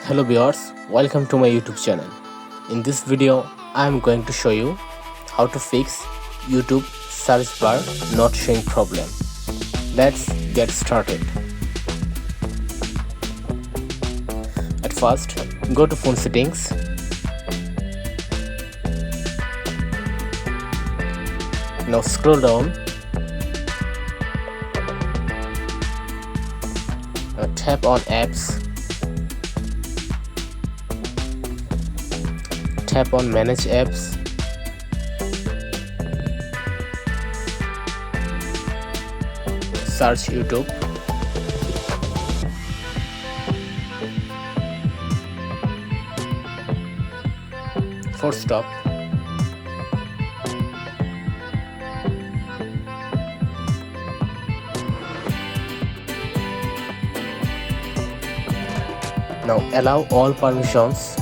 Hello viewers, welcome to my YouTube channel. In this video, I am going to show you how to fix YouTube search bar not showing problem. Let's get started. At first, go to phone settings. Now scroll down. Now tap on apps. Tap on manage apps. Search YouTube. Force stop. Now allow all permissions.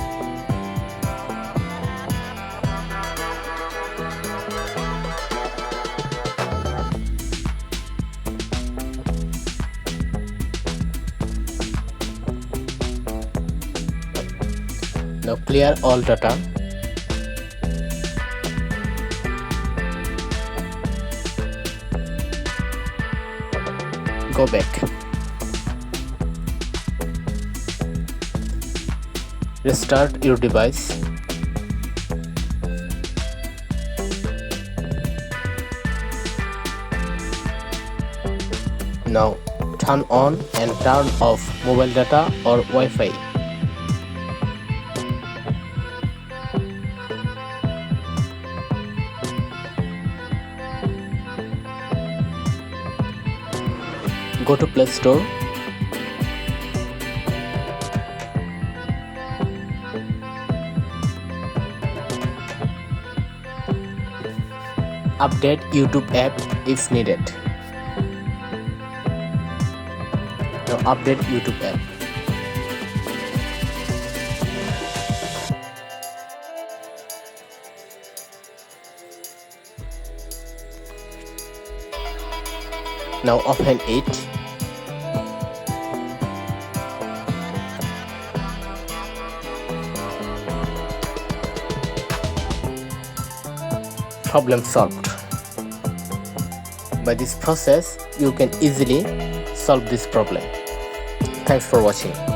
Now clear all data. Go back. Restart your device. Now turn on and turn off mobile data or Wi-Fi. Go to Play Store. Update YouTube app if needed. Now update YouTube app. Now open it. Problem solved. By this process, you can easily solve this problem. Thanks for watching.